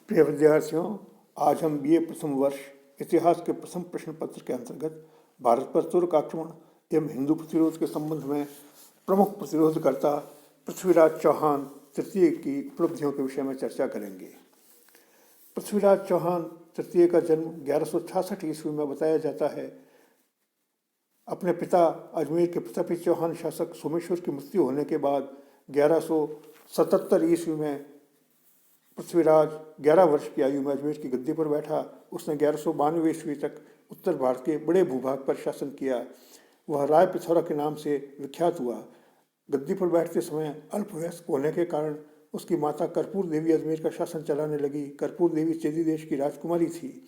प्रिय विद्यार्थियों, आज हम बीए प्रथम वर्ष इतिहास के प्रथम प्रश्न पत्र के अंतर्गत भारत पर तुर्क आक्रमण एवं हिंदू प्रतिरोध के संबंध में प्रमुख प्रतिरोधकर्ता पृथ्वीराज चौहान तृतीय की उपलब्धियों के विषय में चर्चा करेंगे। पृथ्वीराज चौहान तृतीय का जन्म 1166 ईस्वी में बताया जाता है। अपने पिता अजमेर के प्रतापी चौहान शासक सोमेश्वर की मृत्यु होने के बाद 1177 ईस्वी में पृथ्वीराज 11 वर्ष की आयु में अजमेर की गद्दी पर बैठा। उसने 1192 ईस्वी तक उत्तर भारत के बड़े भूभाग पर शासन किया। वह राय पिथौरा के नाम से विख्यात हुआ। गद्दी पर बैठते समय अल्पवयस्क होने के कारण उसकी माता कर्पूर देवी अजमेर का शासन चलाने लगी। कर्पूर देवी चेदी देश की राजकुमारी थी।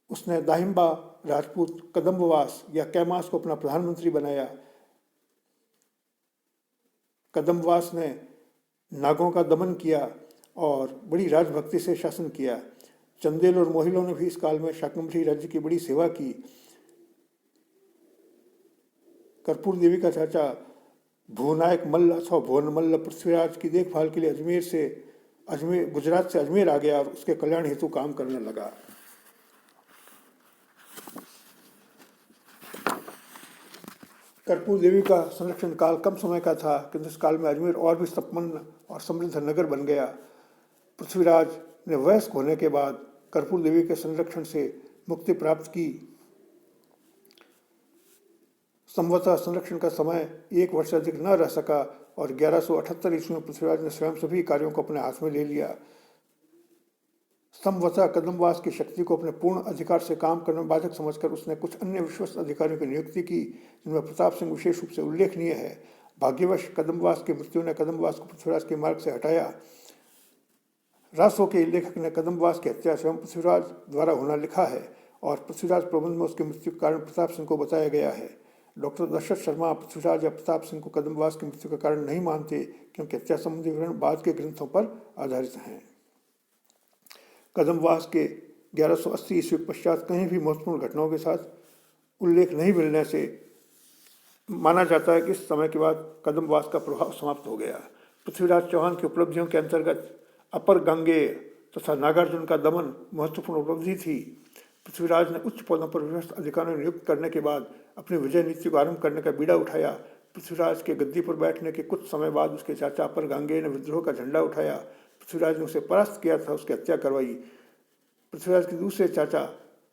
उसने दाहिम्बा राजपूत कदम्बवास या कैमास को अपना प्रधानमंत्री बनाया। कदम्बवास ने नागों का दमन किया और बड़ी राजभक्ति से शासन किया। चंदेल और मोहिलों ने भी इस काल में शाकंभरी राज्य की बड़ी सेवा की। कर्पूर देवी का चाचा भुवनायक मल्ल अथवा भुवन मल्ल पृथ्वीराज की देखभाल के लिए गुजरात से अजमेर आ गया और उसके कल्याण हेतु काम करने लगा। कर्पूर देवी का संरक्षण काल कम समय का था, किंतु इस काल में अजमेर और भी संपन्न और समृद्ध नगर बन गया। पृथ्वीराज ने वयस्क होने के बाद कर्पूर देवी के संरक्षण से मुक्ति प्राप्त की। संवत्सर संरक्षण का समय 1 वर्ष से अधिक न रह सका और 1178 ईस्वी में पृथ्वीराज ने स्वयं सभी कार्यों को अपने हाथ में ले लिया। संवत्सर कदम्बवास की शक्ति को अपने पूर्ण अधिकार से काम करने में बाधक समझकर उसने कुछ अन्य विश्वस्त अधिकारियों की नियुक्ति की, जिनमें प्रताप सिंह विशेष रूप से उल्लेखनीय है। भाग्यवश कदम्बवास की मृत्यु ने कदम्बवास को पृथ्वीराज के मार्ग से हटाया। रासो के लेखक ने कदम्बवास की हत्या स्वयं पृथ्वीराज द्वारा होना लिखा है और पृथ्वीराज प्रबंध में उसकी मृत्यु के कारण प्रताप सिंह को बताया गया है। डॉक्टर दशरथ शर्मा पृथ्वीराज या प्रताप सिंह को कदम्बवास की मृत्यु का कारण नहीं मानते, क्योंकि हत्या संबंधी विवरण बाद के ग्रंथों पर आधारित हैं। कदम्बवास के 1180 ईस्वी पश्चात कहीं भी महत्वपूर्ण घटनाओं के साथ उल्लेख नहीं मिलने से माना जाता है कि इस समय के बाद कदम्बवास का प्रभाव समाप्त हो गया। पृथ्वीराज चौहान की उपलब्धियों के अंतर्गत अपर गंगेय तथा नागार्जुन का दमन महत्वपूर्ण उपलब्धि थी। पृथ्वीराज ने उच्च पदों पर विशिष्ट अधिकारियों नियुक्त करने के बाद अपनी विजय नीति को आरंभ करने का बीड़ा उठाया। पृथ्वीराज के गद्दी पर बैठने के कुछ समय बाद उसके चाचा अपर गंगेय ने विद्रोह का झंडा उठाया। पृथ्वीराज ने उसे परास्त किया था, उसकी हत्या करवाई। पृथ्वीराज के दूसरे चाचा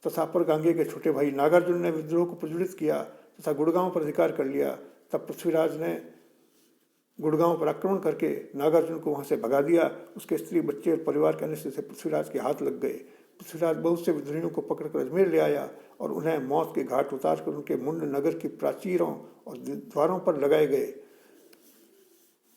तथा अपर गांगेय के छोटे भाई नागार्जुन ने विद्रोह को प्रज्वलित किया तथा गुड़गांव पर अधिकार कर लिया। तब पृथ्वीराज ने गुड़गांव पर आक्रमण करके नागार्जुन को वहां से भगा दिया। उसके स्त्री बच्चे और परिवार के अन्य सदस्य पृथ्वीराज के हाथ लग गए। पृथ्वीराज बहुत से विद्रोहियों को पकड़कर अजमेर ले आया और उन्हें मौत के घाट उतारकर उनके मुंड नगर की प्राचीरों और द्वारों पर लगाए गए।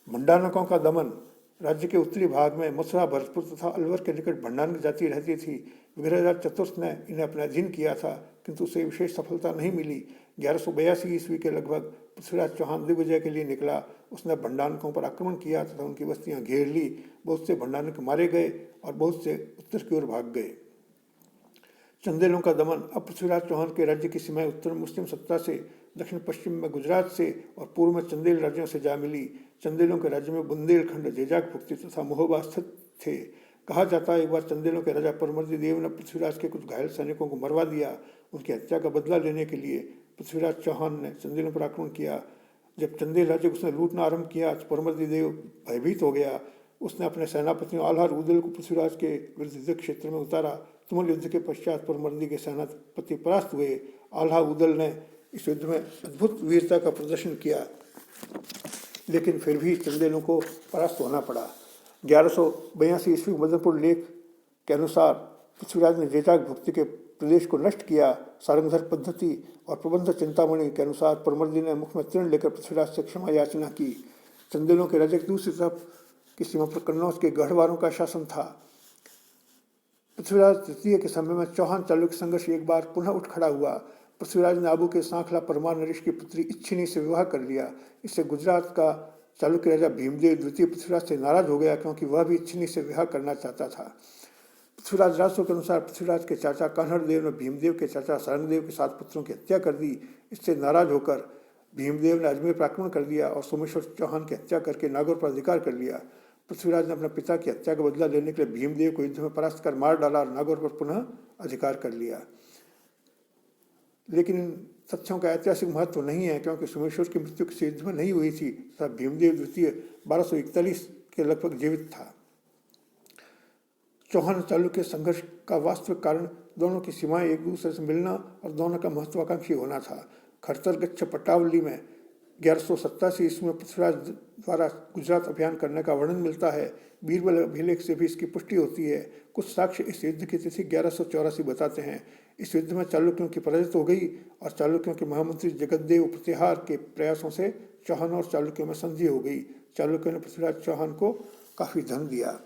भंडारकों का दमन। राज्य के उत्तरी भाग में मथुरा, भरतपुर तथा अलवर के निकट भंडारक जाति रहती थी। विग्रहराज चतुर्थ ने इन्हें अपने अधीन किया था, किंतु उसे विशेष सफलता नहीं मिली। 1182 ईस्वी के लगभग पृथ्वीराज चौहान दिग्विजय के लिए निकला। उसने भंडारकों पर आक्रमण किया तथा उनकी बस्तियां घेर ली। बहुत से भंडारक मारे गए और बहुत से उत्तर की ओर भाग गए। चंदेलों का दमन। अब पृथ्वीराज चौहान के राज्य की सीमाएं उत्तर मुस्लिम सत्ता से, दक्षिण पश्चिम में गुजरात से और पूर्व में चंदेल राज्यों से जा मिली। चंदेलों के राज्य में बुंदेलखंड, जेजाक भुक्ति तथा महोबा स्थित थे। कहा जाता है एक बार चंदेलों के राजा परमर्दी देव ने पृथ्वीराज के कुछ घायल सैनिकों को मरवा दिया। उनकी हत्या का बदला लेने के लिए पृथ्वीराज चौहान ने चंदेलों पर आक्रमण किया। जब चंदेल राज्य को उसने लूटना आरंभ किया तो परमर्दी देव भयभीत हो गया। उसने अपने सेनापतियों आल्हा उदल को पृथ्वीराज के विरुद्ध युद्ध क्षेत्र में उतारा। तुमुल युद्ध के पश्चात परमर्दी के सेनापति परास्त हुए। आल्हा उदल ने इस युद्ध में अद्भुत वीरता का प्रदर्शन किया, लेकिन फिर भी चंदेलों को परास्त होना पड़ा। 1182 ईस्वी मदनपुर लेख के अनुसार पृथ्वीराज ने जेजाक भुक्ति के प्रदेश को नष्ट किया। सारंगधर पद्धति और प्रबंध चिंतामणि के अनुसार परमर्दी ने मुख में तृण लेकर पृथ्वीराज से क्षमा याचना की। चंदेलों के राज्य की दूसरी तरफ की सीमा पर कन्नौज के गढ़वालों का शासन था। पृथ्वीराज तृतीय के समय में चौहान चालुक्य संघर्ष एक बार पुनः उठ खड़ा हुआ। पृथ्वीराज ने आबू के सांखला परमार नरेश की पुत्री इच्छिनी से विवाह कर लिया। इससे गुजरात का चालुक्य राजा भीमदेव द्वितीय पृथ्वीराज से नाराज हो गया, क्योंकि वह भी इच्छिनी से विवाह करना चाहता था। पृथ्वीराज रासो के अनुसार पृथ्वीराज के चाचा कान्हड़ देव ने भीमदेव के चाचा सारंगदेव के 7 पुत्रों की हत्या कर दी। इससे नाराज होकर भीमदेव ने अजमेर पर आक्रमण कर दिया और सोमेश्वर चौहान की हत्या करके नागौर पर अधिकार कर लिया। पृथ्वीराज ने अपने पिता की हत्या का बदला लेने के लिए भीमदेव को युद्ध में परास्त कर मार डाला और नागौर पर पुनः अधिकार कर लिया। लेकिन इन तथ्यों का ऐतिहासिक महत्व नहीं है, क्योंकि सोमेश्वर की मृत्यु किसी युद्ध में नहीं हुई थी तथा भीमदेव द्वितीय 1241 के लगभग जीवित था। चौहान चालुक्य संघर्ष का वास्तविक कारण दोनों की सीमाएं एक दूसरे से मिलना और दोनों का महत्वाकांक्षी होना था। खरतर गच्छ पट्टावली में 1187 ईस्वी में पृथ्वीराज द्वारा गुजरात अभियान करने का वर्णन मिलता है। बीरबल अभिलेख से भी इसकी पुष्टि होती है। कुछ साक्ष्य इस युद्ध की तिथि 1184 बताते हैं। इस युद्ध में चालुक्यों की पराजित हो गई और चालुक्यों के महामंत्री जगतदेव प्रतिहार के प्रयासों से चौहान और चालुक्यों में संधि हो गई। चालुक्यों ने पृथ्वीराज चौहान को काफी धन दिया।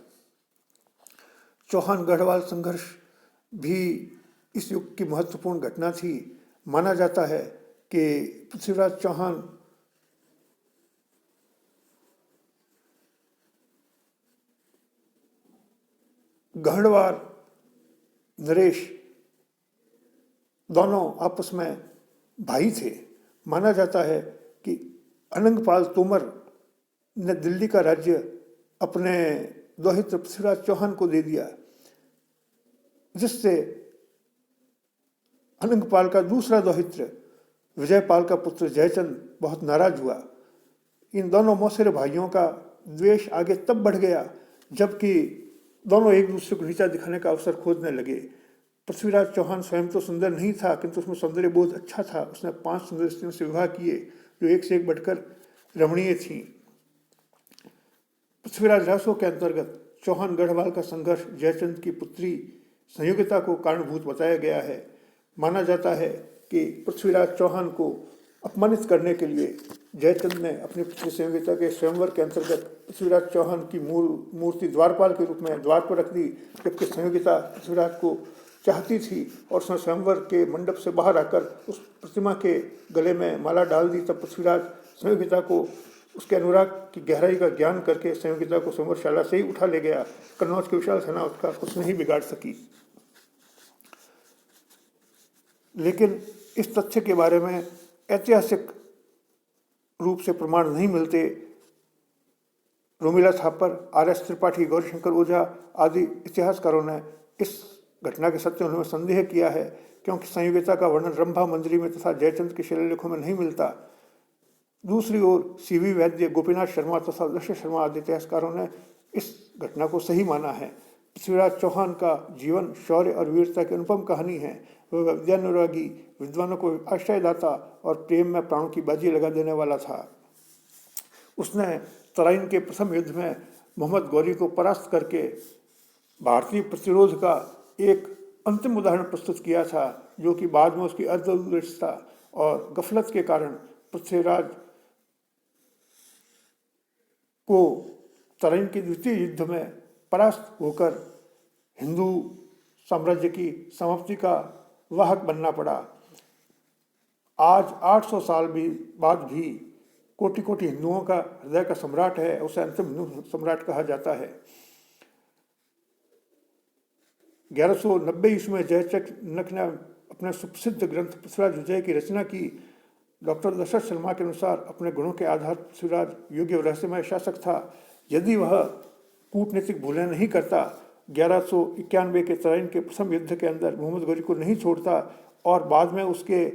चौहान गढ़वाल संघर्ष भी इस युग की महत्वपूर्ण घटना थी। माना जाता है कि पृथ्वीराज चौहान गढ़वाल नरेश दोनों आपस में भाई थे। माना जाता है कि अनंगपाल तोमर ने दिल्ली का राज्य अपने दोहित्र पृथ्वीराज चौहान को दे दिया, जिससे अनंगपाल का दूसरा दोहित्र विजयपाल का पुत्र जयचंद बहुत नाराज हुआ। इन दोनों मौसेरे भाइयों का द्वेष आगे तब बढ़ गया जबकि दोनों एक दूसरे को नीचा दिखाने का अवसर खोजने लगे। पृथ्वीराज चौहान स्वयं तो सुंदर नहीं था, किंतु उसमें सौंदर्य बोध अच्छा था। उसने 5 सुंदर स्त्रियों से विवाह किए जो एक से एक बढ़कर रमणीय थीं। पृथ्वीराज रासों के अंतर्गत चौहान गढ़वाल का संघर्ष जयचंद की पुत्री संयोगिता को कारणभूत बताया गया है। माना जाता है कि पृथ्वीराज चौहान को अपमानित करने के लिए जयचंद ने अपनी पुत्री संयोगिता के स्वयंवर के अंतर्गत पृथ्वीराज चौहान की मूर्ति द्वारपाल के रूप में द्वार पर रख दी, जबकि संयोगिता पृथ्वीराज को चाहती थी और उसने स्वयंवर के मंडप से बाहर आकर उस प्रतिमा के गले में माला डाल दी। तब पृथ्वीराज संयोगिता को उसके अनुराग की गहराई का ज्ञान करके संयोगिता को संवरशाला से ही उठा ले गया। कन्नौज की विशाल सेना उसका कुछ नहीं बिगाड़ सकी। लेकिन इस तथ्य के बारे में ऐतिहासिक रूप से प्रमाण नहीं मिलते। रोमिला थापर, आर.एस. त्रिपाठी, गौरीशंकर ओझा आदि इतिहासकारों ने इस घटना के सत्य होने में संदेह किया है, क्योंकि संयोगिता का वर्णन रंभा मंजरी में तथा जयचंद के शिलालेखों में नहीं मिलता। दूसरी ओर सी.वी. वैद्य, गोपीनाथ शर्मा तथा दशरथ शर्मा आदि इतिहासकारों ने इस घटना को सही माना है। पृथ्वीराज चौहान का जीवन शौर्य और वीरता की अनुपम कहानी है। वह विद्यानुरागी, विद्वानों को आश्रयदाता और प्रेम में प्राणों की बाजी लगा देने वाला था। उसने तराइन के प्रथम युद्ध में मोहम्मद गौरी को परास्त करके भारतीय प्रतिरोध का एक अंतिम उदाहरण प्रस्तुत किया था, जो कि बाद में उसकी अर्धदूरदर्शिता और गफलत के कारण पृथ्वीराज को तराइन के द्वितीय युद्ध में परास्त होकर हिंदू साम्राज्य की समाप्ति का वाहक बनना पड़ा। आज 800 साल बाद भी कोटि कोटि हिंदुओं का हृदय का सम्राट है, उसे अंतिम हिंदू सम्राट कहा जाता है। 1190 ईस्वी में जयचंद ने अपने सुप्रसिद्ध ग्रंथ पृथ्वीराज विजय की रचना की। डॉक्टर दशरथ शर्मा के अनुसार अपने गुणों के आधार पर पृथ्वीराज योग्य और रहस्यमय शासक था। यदि वह कूटनीतिक भूलें नहीं करता, 1191 के तराइन के प्रथम युद्ध के अंदर मोहम्मद गौरी को नहीं छोड़ता और बाद में उसके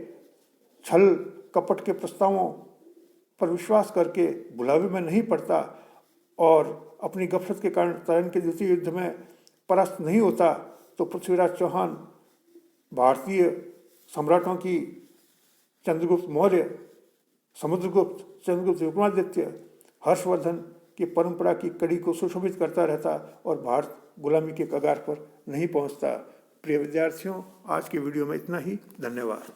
छल कपट के प्रस्तावों पर विश्वास करके भुलावे में नहीं पड़ता और अपनी गफलत के कारण तराइन के द्वितीय युद्ध में परास्त नहीं होता, तो पृथ्वीराज चौहान भारतीय सम्राटों की चंद्रगुप्त मौर्य, समुद्रगुप्त, चंद्रगुप्त विक्रमादित्य, हर्षवर्धन की परंपरा की कड़ी को सुशोभित करता रहता और भारत गुलामी के कगार पर नहीं पहुंचता। प्रिय विद्यार्थियों, आज की वीडियो में इतना ही। धन्यवाद।